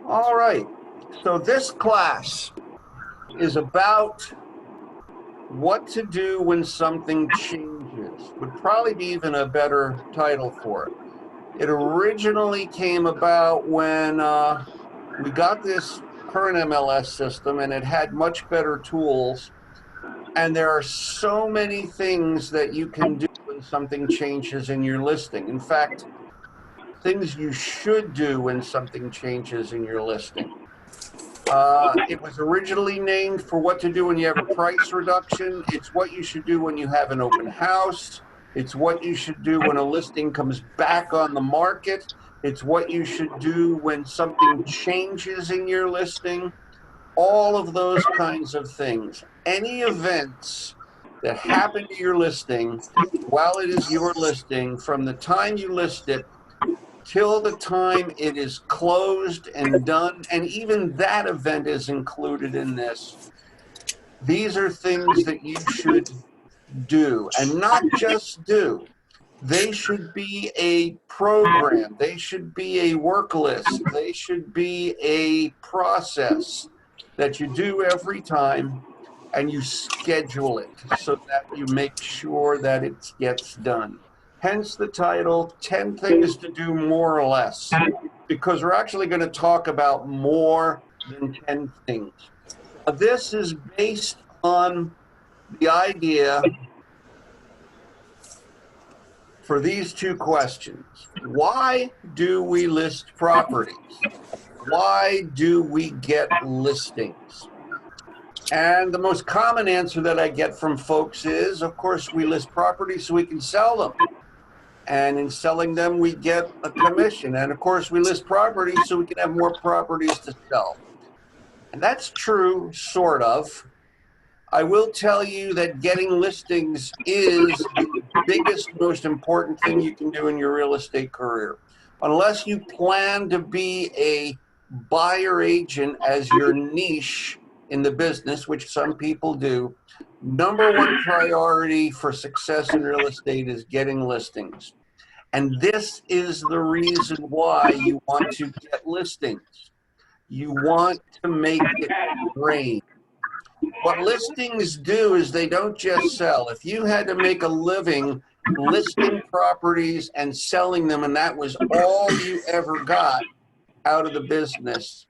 All right, so this class is about what to do when something changes. Would probably be even a better title for it. It originally came about when we got this current MLS system, and it had much better tools. And there are so many things that you can do when something changes in your listing. In fact, things you should do when something changes in your listing. It was originally named for what to do when you have a price reduction. It's what you should do when you have an open house. It's what you should do when a listing comes back on the market. It's what you should do when something changes in your listing. All of those kinds of things. Any events that happen to your listing while it is your listing, from the time you list it till the time it is closed and done, and even that event is included in this. These are things that you should do, and not just do. They should be a program. They should be a work list. They should be a process that you do every time, and you schedule it so that you make sure that it gets done. Hence the title, 10 Things to Do More or Less, because we're actually going to talk about more than 10 things. This is based on the idea for these two questions. Why do we list properties? Why do we get listings? And the most common answer that I get from folks is, of course, we list properties so we can sell them. And in selling them, we get a commission. And of course, we list properties so we can have more properties to sell. And that's true, sort of. I will tell you that getting listings is the biggest, most important thing you can do in your real estate career. Unless you plan to be a buyer agent as your niche in the business, which some people do, number one priority for success in real estate is getting listings. And this is the reason why you want to get listings. You want to make it rain. What listings do is they don't just sell. If you had to make a living listing properties and selling them, and that was all you ever got out of the business,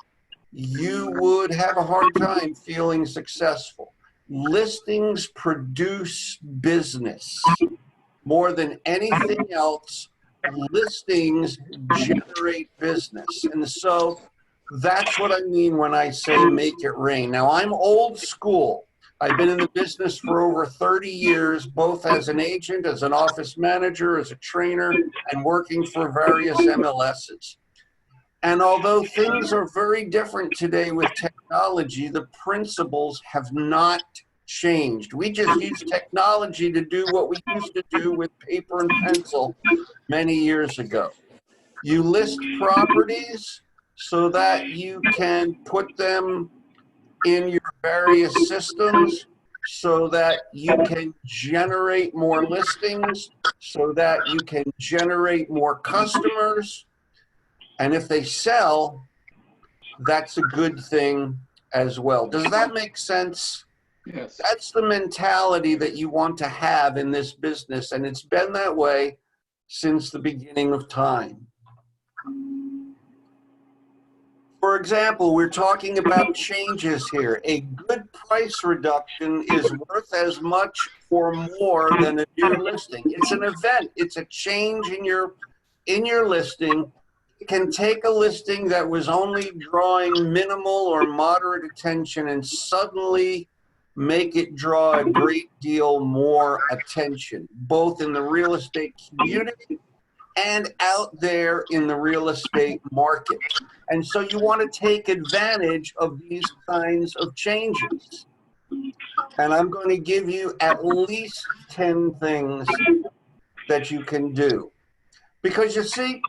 you would have a hard time feeling successful. Listings produce business. More than anything else, listings generate business. And so that's what I mean when I say make it rain. Now, I'm old school. I've been in the business for over 30 years, both as an agent, as an office manager, as a trainer, and working for various MLSs. And although things are very different today with technology, the principles have not changed. We just use technology to do what we used to do with paper and pencil many years ago. You list properties so that you can put them in your various systems, so that you can generate more listings, so that you can generate more customers. And if they sell, that's a good thing as well. Does that make sense? Yes. That's the mentality that you want to have in this business, and it's been that way since the beginning of time. For example, we're talking about changes here. A good price reduction is worth as much or more than a new listing. It's an event. It's a change in your listing. It can take a listing that was only drawing minimal or moderate attention and suddenly make it draw a great deal more attention, both in the real estate community and out there in the real estate market. And so you want to take advantage of these kinds of changes. And I'm going to give you at least 10 things that you can do. Because you see,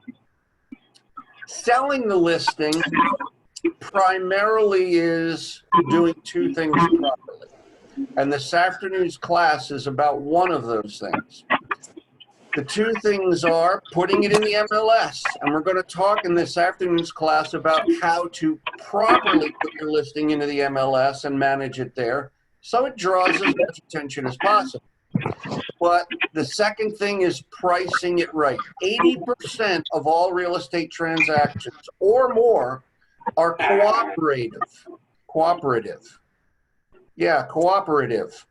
selling the listing primarily is doing two things properly. And this afternoon's class is about one of those things. The two things are putting it in the MLS, and we're going to talk in this afternoon's class about how to properly put your listing into the MLS and manage it there so it draws as much attention as possible. But the second thing is pricing it right. 80% of all real estate transactions or more are cooperative. Yeah, cooperative.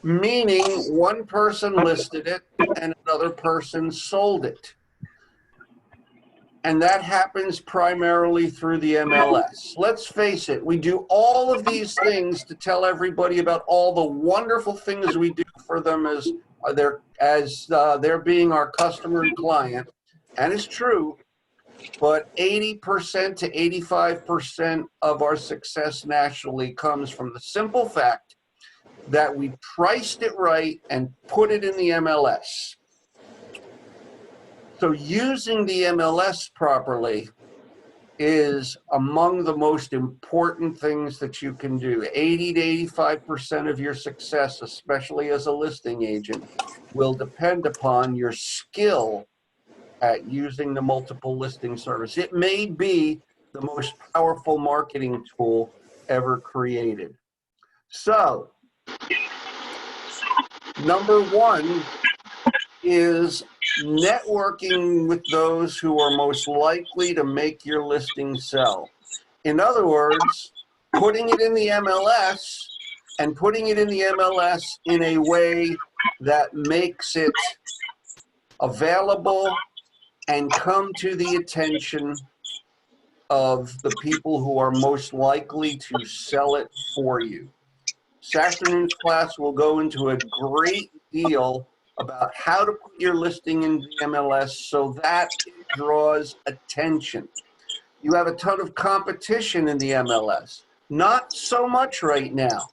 Meaning one person listed it and another person sold it. And that happens primarily through the MLS. Let's face it, we do all of these things to tell everybody about all the wonderful things we do for them as they're being our customer and client. And it's true, but 80% to 85% of our success nationally comes from the simple fact that we priced it right and put it in the MLS. So using the MLS properly is among the most important things that you can do. 80 to 85% of your success, especially as a listing agent, will depend upon your skill at using the multiple listing service. It may be the most powerful marketing tool ever created. So, number one is networking with those who are most likely to make your listing sell. In other words, putting it in the MLS and putting it in the MLS in a way that makes it available and come to the attention of the people who are most likely to sell it for you. This afternoon's class will go into a great deal about how to put your listing in the MLS so that it draws attention. You have a ton of competition in the MLS. Not so much right now.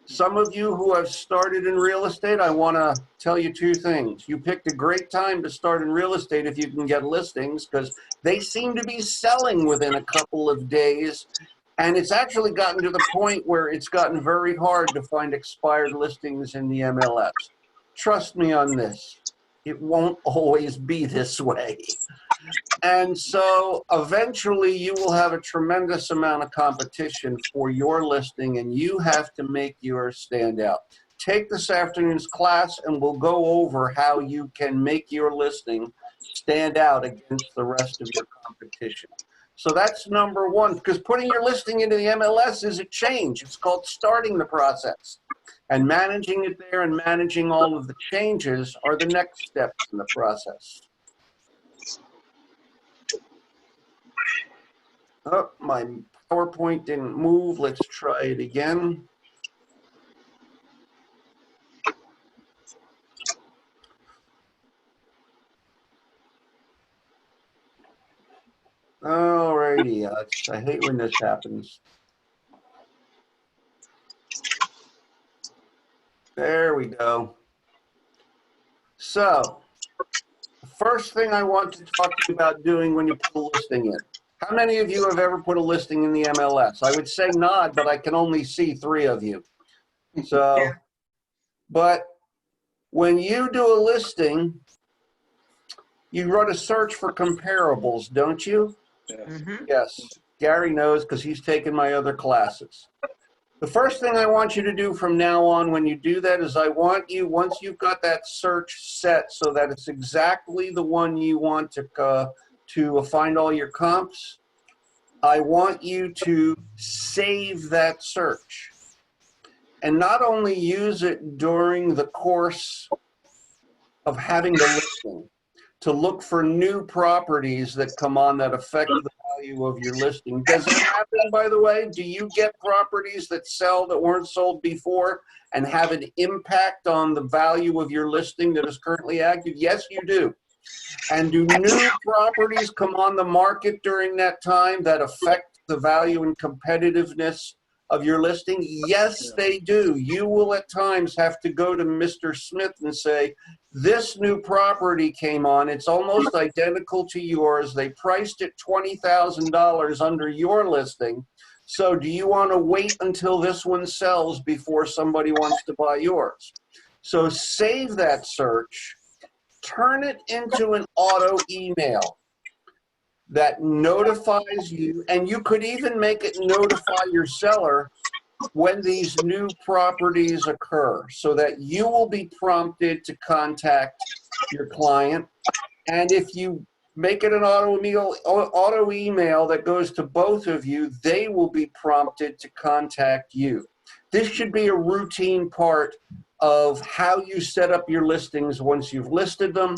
Some of you who have started in real estate, I want to tell you two things. You picked a great time to start in real estate if you can get listings, because they seem to be selling within a couple of days. And it's actually gotten to the point where it's gotten very hard to find expired listings in the MLS. Trust me on this. It won't always be this way. And so eventually you will have a tremendous amount of competition for your listing, and you have to make yours stand out. Take this afternoon's class and we'll go over how you can make your listing stand out against the rest of your competition. So that's number one, because putting your listing into the MLS is a change. It's called starting the process. And managing it there and managing all of the changes are the next steps in the process. Oh, my PowerPoint didn't move. Let's try it again. Alrighty, I hate when this happens. There we go. So, the first thing I want to talk to you about doing when you put a listing in. How many of you have ever put a listing in the MLS? I would say nod, but I can only see 3 of you. So, but when you do a listing, you run a search for comparables, don't you? Mm-hmm. Yes. Gary knows because he's taken my other classes. The first thing I want you to do from now on when you do that is I want you, once you've got that search set so that it's exactly the one you want to find all your comps, I want you to save that search. And not only use it during the course of having the listing to look for new properties that come on that affect the value of your listing. Does it happen, by the way? Do you get properties that sell that weren't sold before and have an impact on the value of your listing that is currently active? Yes, you do. And do new properties come on the market during that time that affect the value and competitiveness of your listing? Yes, they do. You will at times have to go to Mr. Smith and say, this new property came on. It's almost identical to yours. They priced it $20,000 under your listing. So do you want to wait until this one sells before somebody wants to buy yours? So save that search turn it into an auto email that notifies you, and you could even make it notify your seller when these new properties occur, so that you will be prompted to contact your client. And if you make it an auto email that goes to both of you, they will be prompted to contact you. This should be a routine part of how you set up your listings once you've listed them,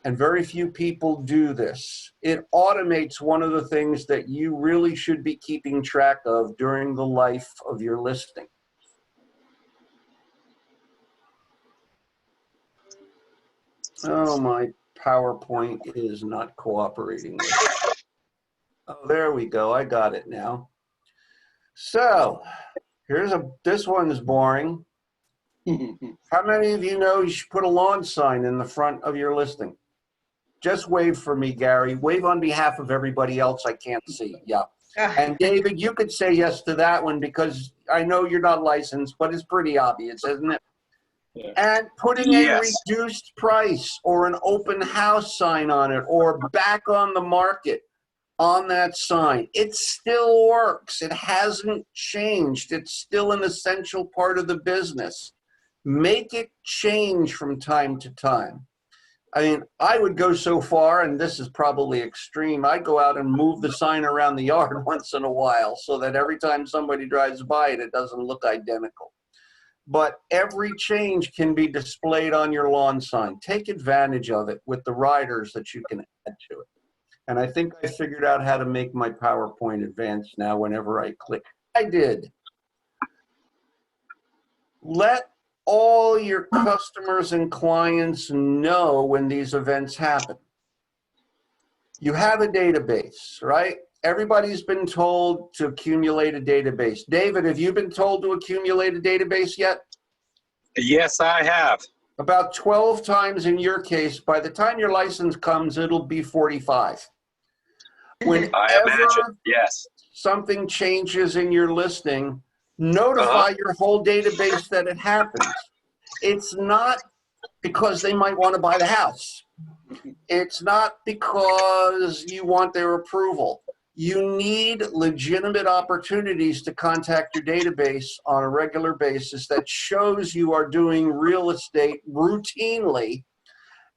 and very few people do this. It automates one of the things that you really should be keeping track of during the life of your listing. Oh, my PowerPoint is not cooperating with it. Oh, there we go. I got it now. So this one's boring. How many of you know you should put a lawn sign in the front of your listing? Just wave for me, Gary. Wave on behalf of everybody else I can't see. Yeah. And David, you could say yes to that one because I know you're not licensed, but it's pretty obvious, isn't it? Yeah. And putting a reduced price or an open house sign on it, or back on the market on that sign. It still works. It hasn't changed. It's still an essential part of the business. Make it change from time to time. I mean, I would go so far, and this is probably extreme, I'd go out and move the sign around the yard once in a while so that every time somebody drives by it, it doesn't look identical. But every change can be displayed on your lawn sign. Take advantage of it with the riders that you can add to it. And I think I figured out how to make my PowerPoint advance now whenever I click. I did. Let all your customers and clients know when these events happen. You have a database, right? Everybody's been told to accumulate a database. David, have you been told to accumulate a database yet? Yes, I have. About 12 times in your case. By the time your license comes, it'll be 45. Whenever I imagine, yes. something changes in your listing, notify your whole database that it happens. It's not because they might want to buy the house. It's not because you want their approval. You need legitimate opportunities to contact your database on a regular basis that shows you are doing real estate routinely.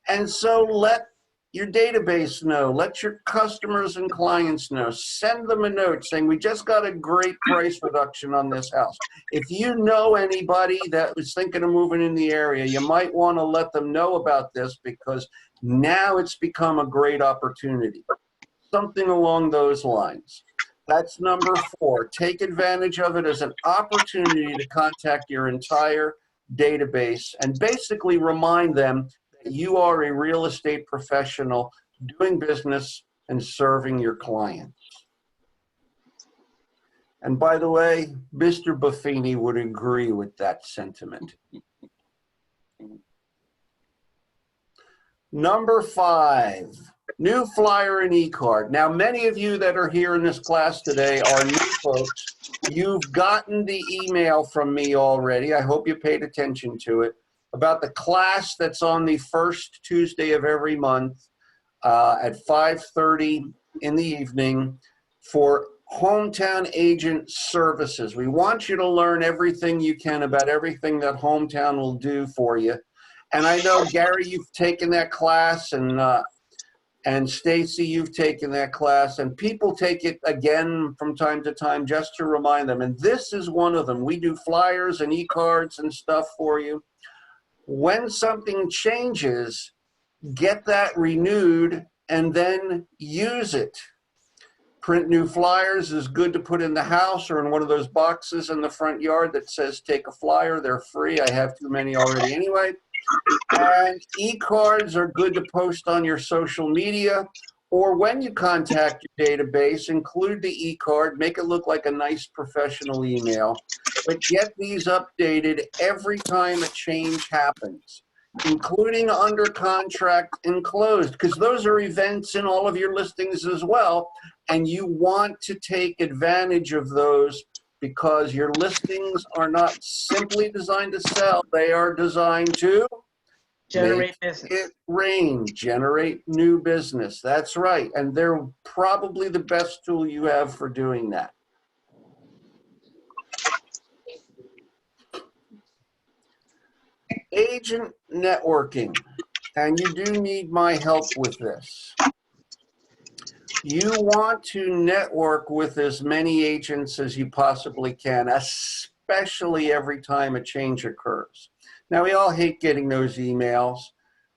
And so let your database know, let your customers and clients know. Send them a note saying, we just got a great price reduction on this house. If you know anybody that was thinking of moving in the area, you might want to let them know about this because now it's become a great opportunity. Something along those lines. That's number 4. Take advantage of it as an opportunity to contact your entire database and basically remind them that you are a real estate professional doing business and serving your clients. And by the way, Mr. Buffini would agree with that sentiment. Number 5, new flyer and eCard. Now, many of you that are here in this class today are new folks. You've gotten the email from me already. I hope you paid attention to it about the class that's on the first Tuesday of every month at 5:30 in the evening for Hometown Agent Services. We want you to learn everything you can about everything that Hometown will do for you. And I know, Gary, you've taken that class, and Stacy, you've taken that class, and people take it again from time to time just to remind them. And this is one of them. We do flyers and e-cards and stuff for you. When something changes, get that renewed and then use it. Print new flyers is good to put in the house or in one of those boxes in the front yard that says take a flyer. They're free. I have too many already anyway. And e-cards are good to post on your social media, or when you contact your database, include the e-card, make it look like a nice professional email, but get these updated every time a change happens, including under contract and closed, because those are events in all of your listings as well, and you want to take advantage of those because your listings are not simply designed to sell, they are designed to Generate business. It rain, generate new business. That's right. And they're probably the best tool you have for doing that. Agent networking. And you do need my help with this. You want to network with as many agents as you possibly can, especially every time a change occurs. Now, we all hate getting those emails,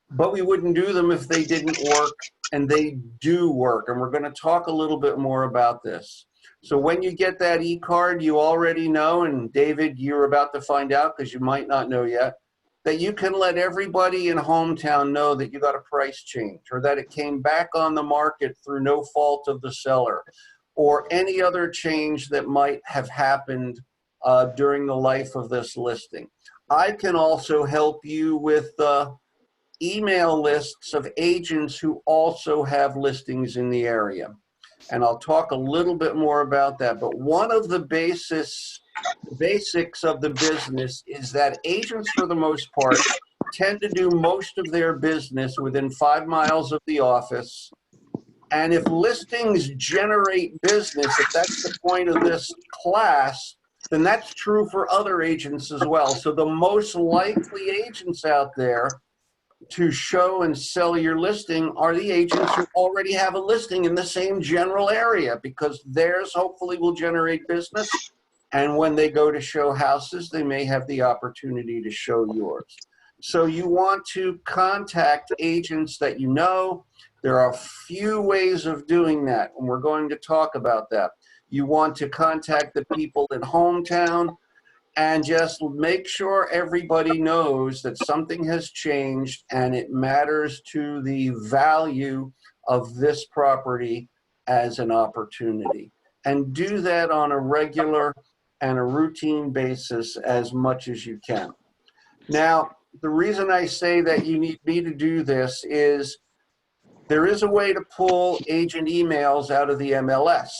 but we wouldn't do them if they didn't work, and they do work. And we're going to talk a little bit more about this. So when you get that eCard, you already know, and David, you're about to find out because you might not know yet, that you can let everybody in hometown know that you got a price change, or that it came back on the market through no fault of the seller, or any other change that might have happened during the life of this listing. I can also help you with email lists of agents who also have listings in the area. And I'll talk a little bit more about that. But one of the basics of the business is that agents, for the most part, tend to do most of their business within 5 miles of the office. And if listings generate business, if that's the point of this class, then that's true for other agents as well. So the most likely agents out there to show and sell your listing are the agents who already have a listing in the same general area, because theirs hopefully will generate business. And when they go to show houses, they may have the opportunity to show yours. So you want to contact agents that you know. There are a few ways of doing that, and we're going to talk about that. You want to contact the people in hometown and just make sure everybody knows that something has changed and it matters to the value of this property as an opportunity. And do that on a regular and a routine basis as much as you can. Now, the reason I say that you need me to do this is there is a way to pull agent emails out of the MLS.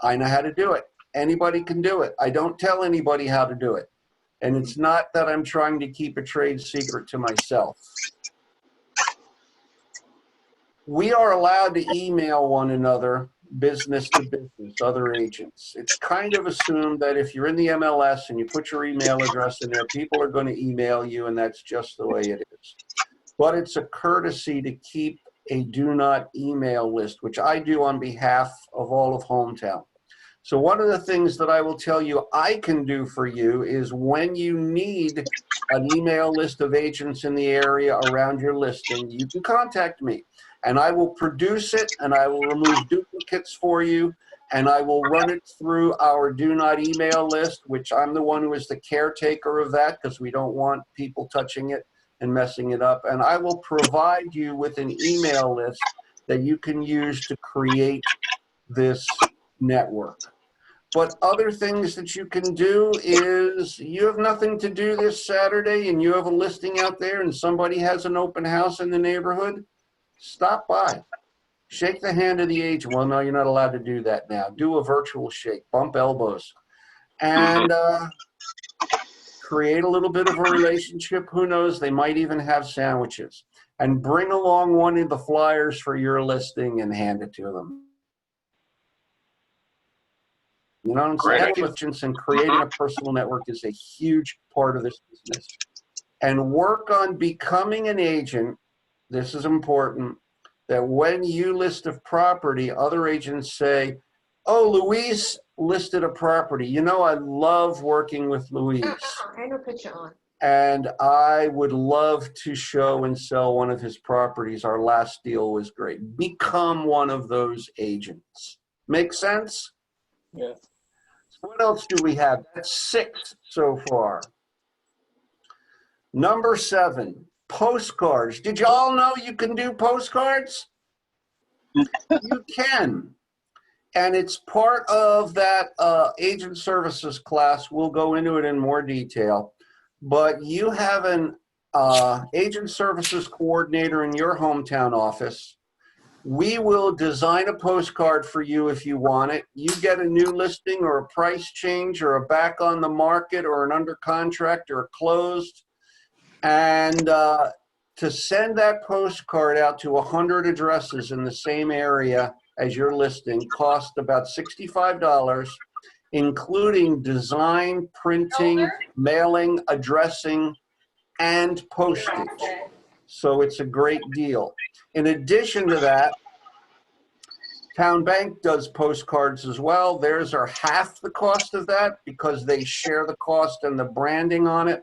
I know how to do it. Anybody can do it. I don't tell anybody how to do it. And it's not that I'm trying to keep a trade secret to myself. We are allowed to email one another, business to business, other agents. It's kind of assumed that if you're in the MLS and you put your email address in there, people are going to email you, and that's just the way it is. But it's a courtesy to keep a do not email list, which I do on behalf of all of hometown. So one of the things that I will tell you I can do for you is when you need an email list of agents in the area around your listing, you can contact me. And I will produce it, and I will remove duplicates for you, and I will run it through our do not email list, which I'm the one who is the caretaker of that because we don't want people touching it and messing it up. And I will provide you with an email list that you can use to create this network. But other things that you can do is you have nothing to do this Saturday and you have a listing out there and somebody has an open house in the neighborhood, stop by. Shake the hand of the agent. Well, no, you're not allowed to do that now. Do a virtual shake, bump elbows, and create a little bit of a relationship. Who knows, they might even have sandwiches. And bring along one of the flyers for your listing and hand it to them. You know what I'm saying? And creating a personal network is a huge part of this business. And work on becoming an agent. This is important, that when you list a property, other agents say, oh, Luis listed a property. You know, I love working with Luis. I know picture on. And I would love to show and sell one of his properties. Our last deal was great. Become one of those agents. Make sense? Yeah. So what else do we have? That's 6 so far. Number 7, postcards. Did you all know you can do postcards? You can. And it's part of that agent services class. We'll go into it in more detail. But you have an agent services coordinator in your hometown office. We will design a postcard for you if you want it. You get a new listing or a price change or a back on the market or an under contract or a closed. And to send that postcard out to 100 addresses in the same area as your listing cost about $65, including design, printing, mailing, addressing, and postage. So it's a great deal. In addition to that, Town Bank does postcards as well. Theirs are half the cost of that because they share the cost and the branding on it.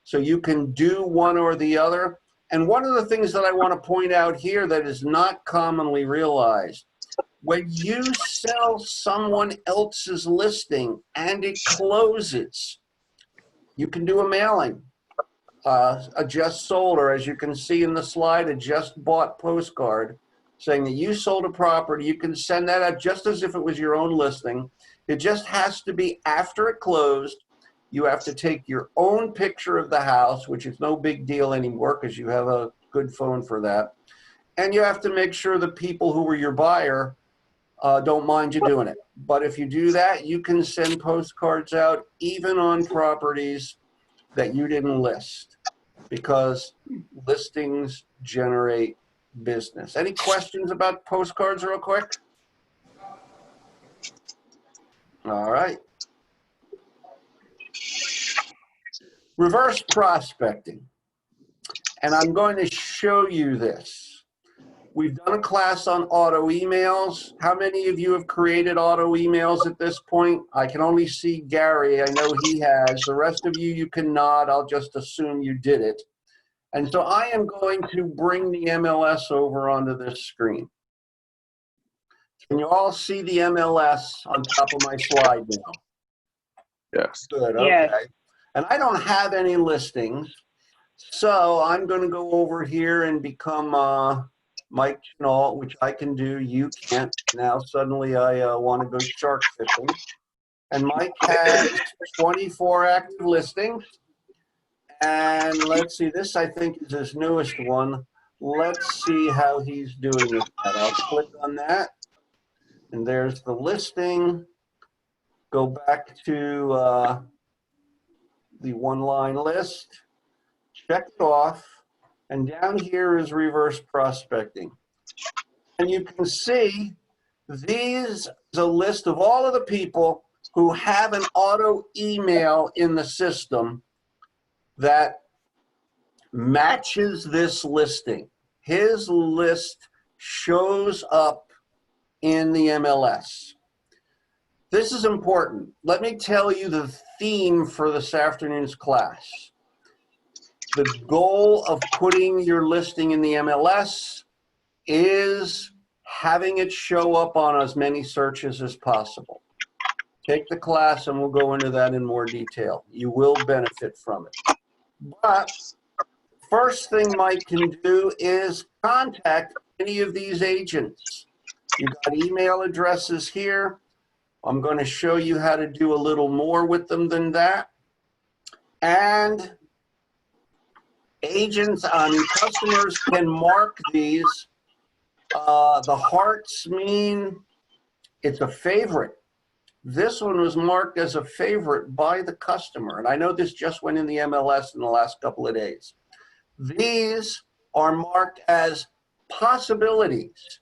So you can do one or the other. And one of the things that I want to point out here that is not commonly realized, when you sell someone else's listing and it closes, you can do a mailing, a just sold, or as you can see in the slide, a just bought postcard saying that you sold a property. You can send that out just as if it was your own listing. It just has to be after it closed. You have to take your own picture of the house, which is no big deal anymore because you have a good phone for that. And you have to make sure the people who were your buyer don't mind you doing it. But if you do that, you can send postcards out even on properties that you didn't list, because listings generate business. Any questions about postcards real quick? All right. Reverse prospecting. And I'm going to show you this. We've done a class on auto emails. How many of you have created auto emails at this point? I can only see Gary. I know he has. The rest of you, you can nod. I'll just assume you did it. And so I am going to bring the MLS over onto this screen. Can you all see the MLS on top of my slide now? Yes. Good, okay. Yes. And I don't have any listings, so I'm going to go over here and become Mike Chenault, which I can do. You can't. Now suddenly I want to go shark fishing. And Mike has 24 active listings. And let's see, this I think is his newest one. Let's see how he's doing with that. I'll click on that. And there's the listing. Go back to the one-line list. Check it off. And down here is reverse prospecting. And you can see these is a list of all of the people who have an auto email in the system that matches this listing. His list shows up in the MLS. This is important. Let me tell you the theme for this afternoon's class. The goal of putting your listing in the MLS is having it show up on as many searches as possible. Take the class and we'll go into that in more detail. You will benefit from it. But first thing Mike can do is contact any of these agents. You've got email addresses here. I'm going to show you how to do a little more with them than that. And agents, customers can mark these. The hearts mean it's a favorite. This one was marked as a favorite by the customer. And I know this just went in the MLS in the last couple of days. These are marked as possibilities.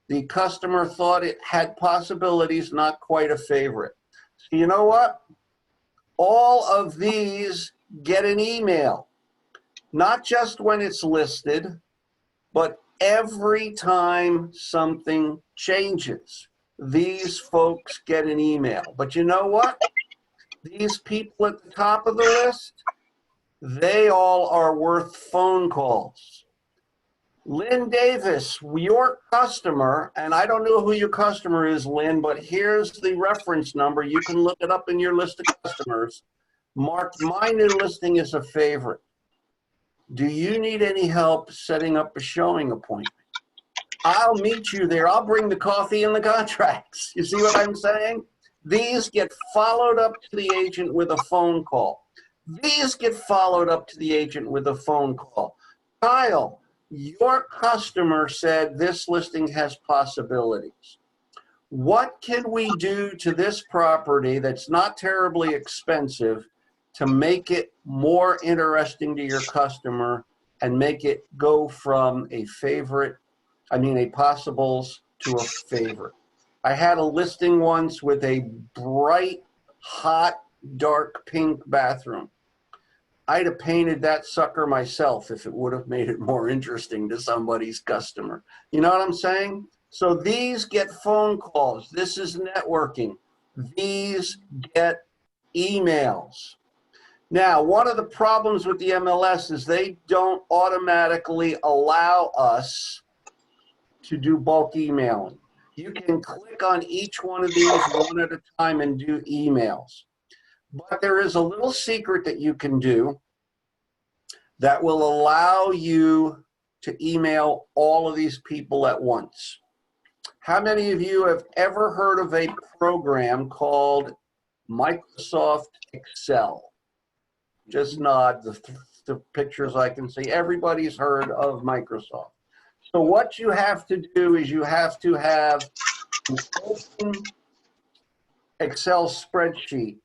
The customer thought it had possibilities, not quite a favorite. So you know what? All of these get an email, not just when it's listed, but every time something changes. These folks get an email. But you know what? These people at the top of the list, they all are worth phone calls. Lynn Davis, your customer, and I don't know who your customer is, Lynn, but here's the reference number. You can look it up in your list of customers. Marked my new listing as a favorite. Do you need any help setting up a showing appointment? I'll meet you there. I'll bring the coffee and the contracts. You see what I'm saying? These get followed up to the agent with a phone call. These get followed up to the agent with a phone call. Kyle, your customer said this listing has possibilities. What can we do to this property that's not terribly expensive to make it more interesting to your customer and make it go from a possibles to a favorite. I had a listing once with a bright, hot, dark pink bathroom. I'd have painted that sucker myself if it would have made it more interesting to somebody's customer. You know what I'm saying? So these get phone calls. This is networking. These get emails. Now, one of the problems with the MLS is they don't automatically allow us to do bulk emailing. You can click on each one of these one at a time and do emails. But there is a little secret that you can do that will allow you to email all of these people at once. How many of you have ever heard of a program called Microsoft Excel? Just nod, the pictures I can see. Everybody's heard of Microsoft. So what you have to do is you have to have an open Excel spreadsheet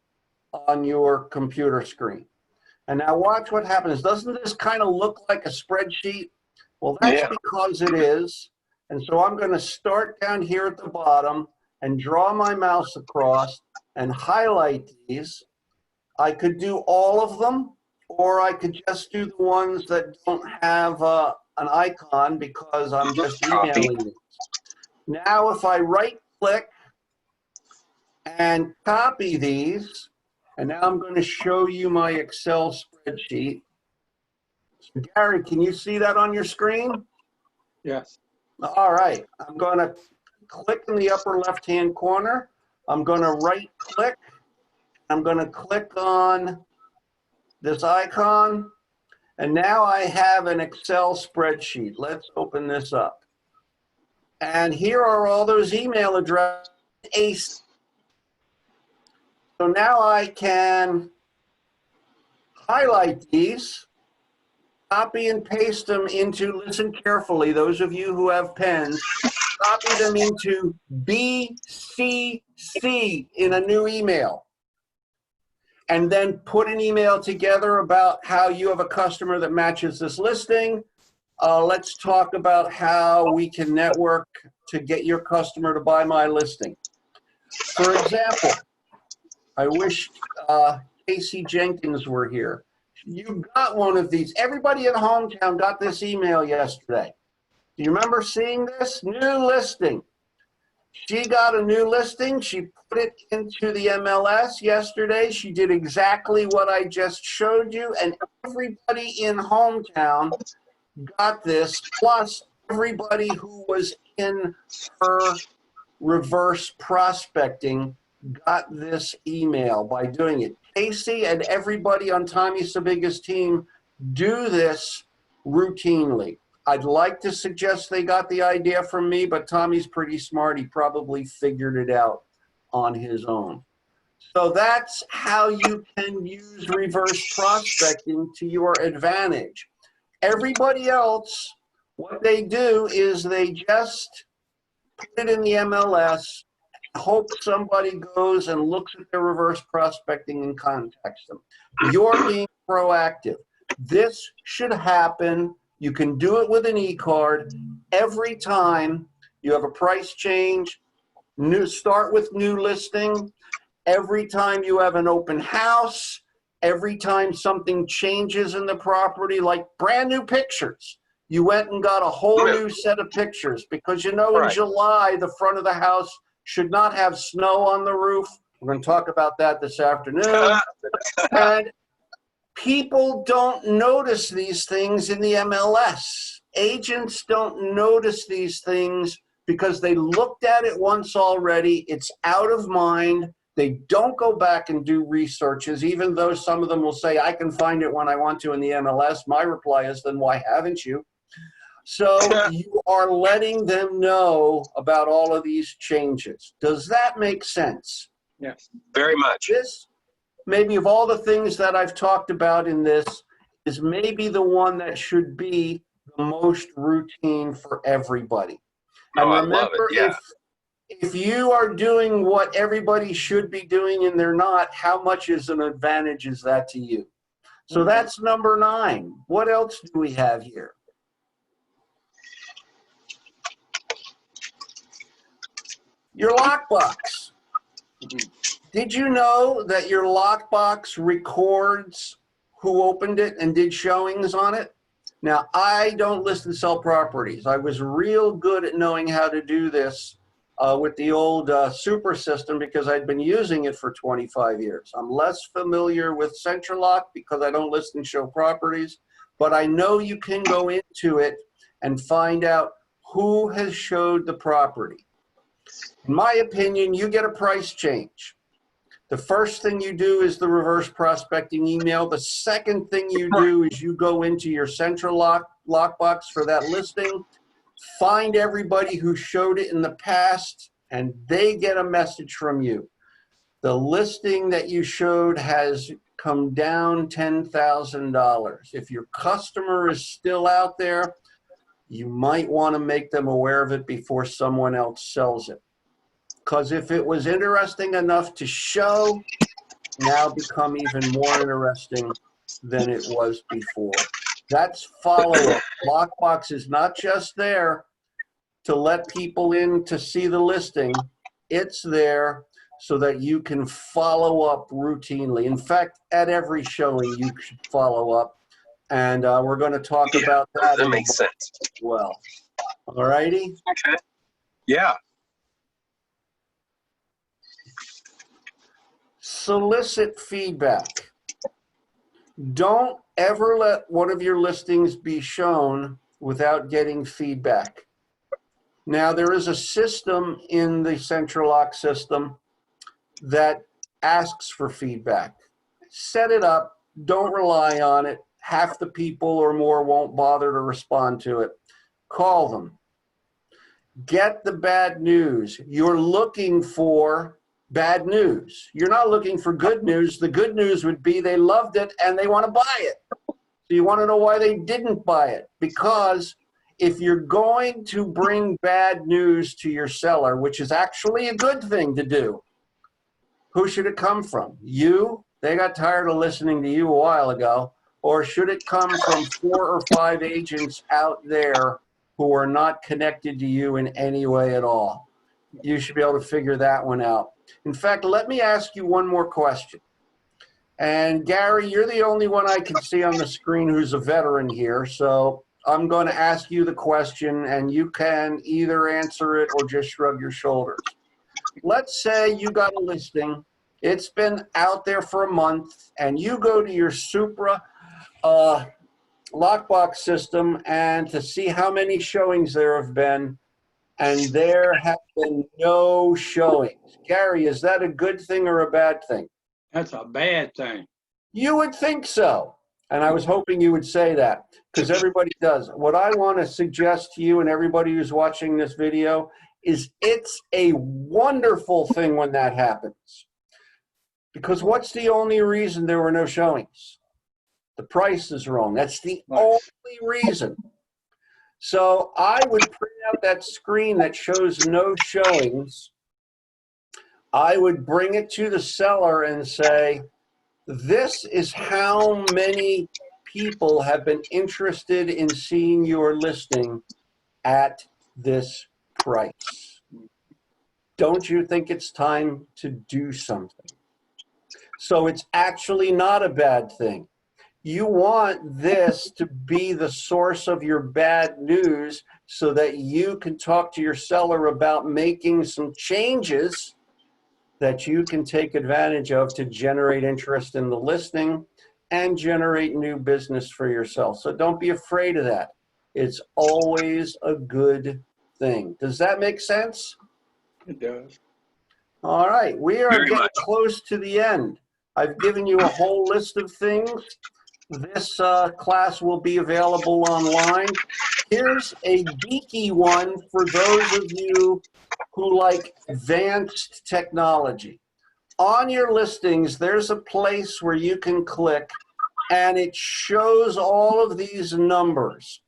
on your computer screen. And now watch what happens. Doesn't this kind of look like a spreadsheet? Well, that's because it is. And so I'm going to start down here at the bottom and draw my mouse across and highlight these. I could do all of them, or I could just do the ones that don't have an icon because I'm just emailing these. Now, if I right-click and copy these, and now I'm going to show you my Excel spreadsheet. So Gary, can you see that on your screen? Yes. All right. I'm going to click in the upper left-hand corner. I'm going to right-click. I'm going to click on this icon. And now I have an Excel spreadsheet. Let's open this up. And here are all those email addresses. So now I can highlight these, copy and paste them into, listen carefully, those of you who have pens, copy them into BCC in a new email. And then put an email together about how you have a customer that matches this listing. Let's talk about how we can network to get your customer to buy my listing. For example, I wish Casey Jenkins were here. You got one of these. Everybody in hometown got this email yesterday. Do you remember seeing this? New listing. She got a new listing. She put it into the MLS yesterday. She did exactly what I just showed you, and everybody in hometown got this, plus everybody who was in her reverse prospecting got this email by doing it. Casey and everybody on Tommy Sabiga's team do this routinely. I'd like to suggest they got the idea from me, but Tommy's pretty smart. He probably figured it out on his own. So that's how you can use reverse prospecting to your advantage. Everybody else, what they do is they just put it in the MLS, hope somebody goes and looks at their reverse prospecting and contacts them. You're being proactive. This should happen. You can do it with an eCard. Every time you have a price change, start with new listing. Every time you have an open house, every time something changes in the property, like brand new pictures, you went and got a whole new set of pictures because you know in July, the front of the house should not have snow on the roof. We're going to talk about that this afternoon. And people don't notice these things in the MLS. Agents don't notice these things because they looked at it once already. It's out of mind. They don't go back and do researches, even though some of them will say, I can find it when I want to in the MLS. My reply is, then why haven't you? So you are letting them know about all of these changes. Does that make sense? Yes. Very much. This, maybe of all the things that I've talked about in this, is maybe the one that should be the most routine for everybody. And Oh, I remember, love it. Yeah. if you are doing what everybody should be doing and they're not, how much is an advantage is that to you? So that's number 9. What else do we have here? Your lockbox. Did you know that your lockbox records who opened it and did showings on it? Now, I don't list and sell properties. I was real good at knowing how to do this with the old super system because I'd been using it for 25 years. I'm less familiar with Sentrilock because I don't list and show properties, but I know you can go into it and find out who has showed the property. In my opinion, you get a price change. The first thing you do is the reverse prospecting email. The second thing you do is you go into your Sentrilock lockbox for that listing, find everybody who showed it in the past, and they get a message from you. The listing that you showed has come down $10,000. If your customer is still out there, you might want to make them aware of it before someone else sells it. Because if it was interesting enough to show, now become even more interesting than it was before. That's follow-up. Lockbox is not just there to let people in to see the listing. It's there so that you can follow up routinely. In fact, at every showing, you should follow up. And we're going to talk about that. That makes sense. Well, all righty. Okay. Yeah. Solicit feedback. Don't ever let one of your listings be shown without getting feedback. Now, there is a system in the Sentrilock system that asks for feedback. Set it up. Don't rely on it. Half the people or more won't bother to respond to it. Call them. Get the bad news. You're looking for bad news. You're not looking for good news. The good news would be they loved it and they want to buy it. So you want to know why they didn't buy it. Because if you're going to bring bad news to your seller, which is actually a good thing to do, who should it come from? You? They got tired of listening to you a while ago. Or should it come from 4 or 5 agents out there who are not connected to you in any way at all? You should be able to figure that one out. In fact, let me ask you one more question. And Gary, you're the only one I can see on the screen who's a veteran here. So I'm going to ask you the question and you can either answer it or just shrug your shoulders. Let's say you got a listing. It's been out there for a month and you go to your Supra lockbox system and to see how many showings there have been, and there have been no showings. Gary, is that a good thing or a bad thing? That's a bad thing. You would think so. And I was hoping you would say that because everybody does. What I want to suggest to you and everybody who's watching this video is it's a wonderful thing when that happens. Because what's the only reason there were no showings? The price is wrong. That's the only reason. So I would print out that screen that shows no showings. I would bring it to the seller and say, this is how many people have been interested in seeing your listing at this price. Don't you think it's time to do something? So it's actually not a bad thing. You want this to be the source of your bad news so that you can talk to your seller about making some changes that you can take advantage of to generate interest in the listing and generate new business for yourself. So don't be afraid of that. It's always a good thing. Does that make sense? It does. All right, we are getting close to the end. I've given you a whole list of things. This class will be available online. Here's a geeky one for those of you who like advanced technology. On your listings, there's a place where you can click and it shows all of these numbers.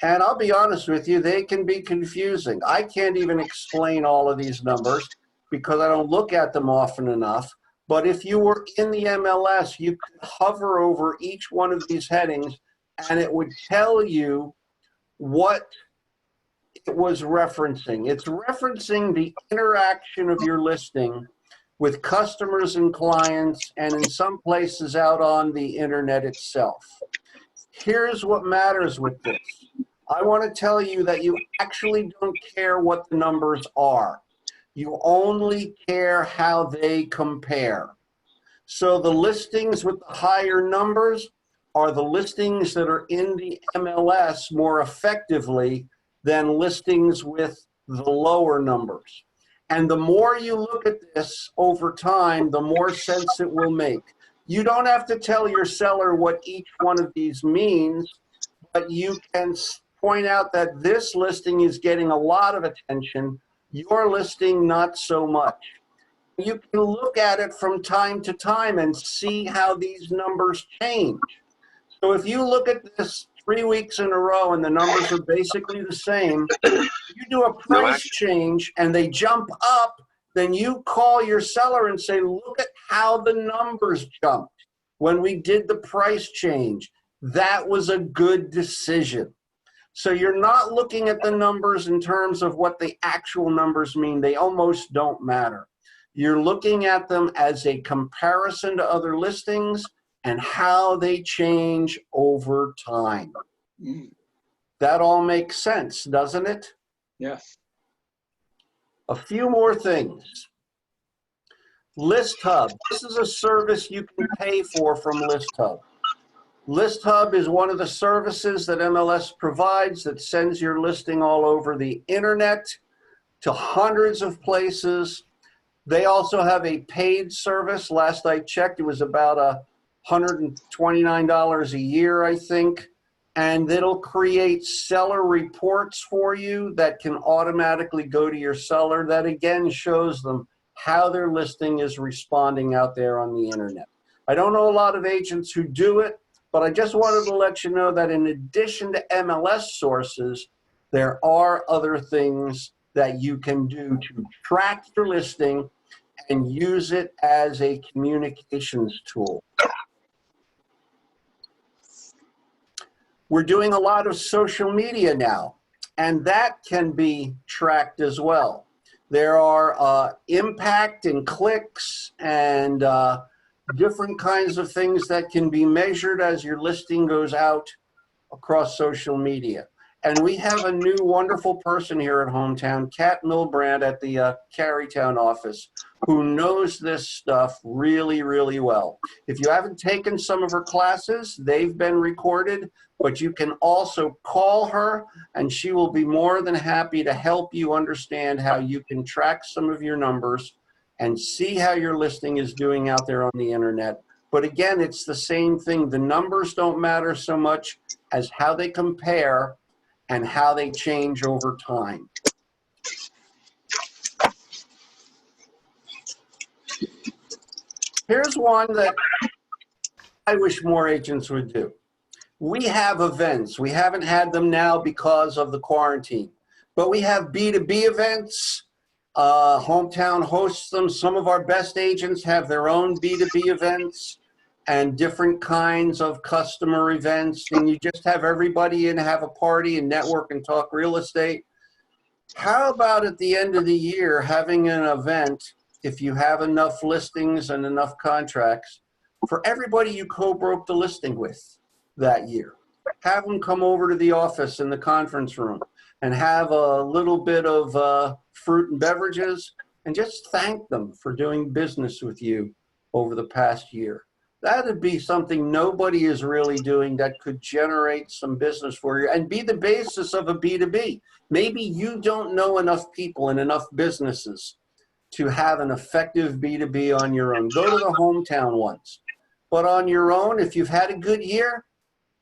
And I'll be honest with you, they can be confusing. I can't even explain all of these numbers because I don't look at them often enough. But if you were in the MLS, you could hover over each one of these headings and it would tell you what it was referencing. It's referencing the interaction of your listing with customers and clients, and in some places out on the internet itself. Here's what matters with this. I want to tell you that you actually don't care what the numbers are. You only care how they compare. So the listings with the higher numbers are the listings that are in the MLS more effectively than listings with the lower numbers. And the more you look at this over time, the more sense it will make. You don't have to tell your seller what each one of these means, but you can point out that this listing is getting a lot of attention, your listing not so much. You can look at it from time to time and see how these numbers change. So if you look at this 3 weeks in a row and the numbers are basically the same, you do a price change and they jump up, then you call your seller and say, look at how the numbers jumped when we did the price change. That was a good decision. So you're not looking at the numbers in terms of what the actual numbers mean. They almost don't matter. You're looking at them as a comparison to other listings and how they change over time. That all makes sense, doesn't it? Yes. A few more things. ListHub. This is a service you can pay for from ListHub. ListHub is one of the services that MLS provides that sends your listing all over the internet to hundreds of places. They also have a paid service. Last I checked, it was about $129 a year, I think. And it'll create seller reports for you that can automatically go to your seller. That again shows them how their listing is responding out there on the internet. I don't know a lot of agents who do it, but I just wanted to let you know that in addition to MLS sources, there are other things that you can do to track your listing and use it as a communications tool. We're doing a lot of social media now, and that can be tracked as well. There are impact and clicks and different kinds of things that can be measured as your listing goes out across social media. And we have a new wonderful person here at Hometown, Kat Milbrand at the Carytown office, who knows this stuff really, really well. If you haven't taken some of her classes, they've been recorded, but you can also call her and she will be more than happy to help you understand how you can track some of your numbers and see how your listing is doing out there on the internet. But again, it's the same thing. The numbers don't matter so much as how they compare and how they change over time. Here's one that I wish more agents would do. We have events. We haven't had them now because of the quarantine, but we have B2B events. Hometown hosts them. Some of our best agents have their own B2B events and different kinds of customer events, and you just have everybody in, have a party and network and talk real estate. How about at the end of the year having an event, if you have enough listings and enough contracts, for everybody you co-broke the listing with that year? Have them come over to the office in the conference room and have a little bit of fruit and beverages and just thank them for doing business with you over the past year. That would be something nobody is really doing that could generate some business for you and be the basis of a B2B. Maybe you don't know enough people and enough businesses to have an effective B2B on your own. Go to the Hometown ones. But on your own, if you've had a good year,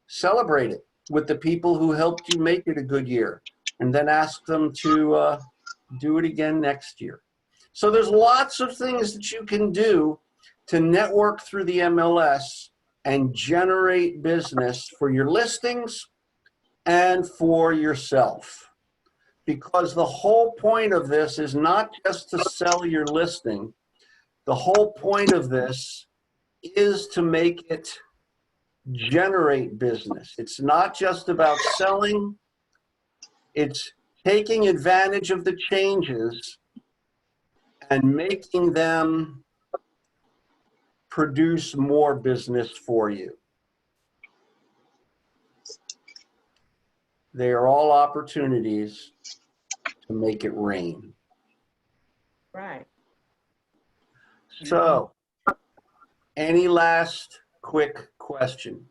celebrate it with the people who helped you make it a good year, and then ask them to do it again next year. So there's lots of things that you can do to network through the MLS and generate business for your listings and for yourself. Because the whole point of this is not just to sell your listing. The The whole point of this is to make it generate business. It's not just about selling, it's taking advantage of the changes and making them produce more business for you. They are all opportunities to make it rain. Right. So, any last quick question?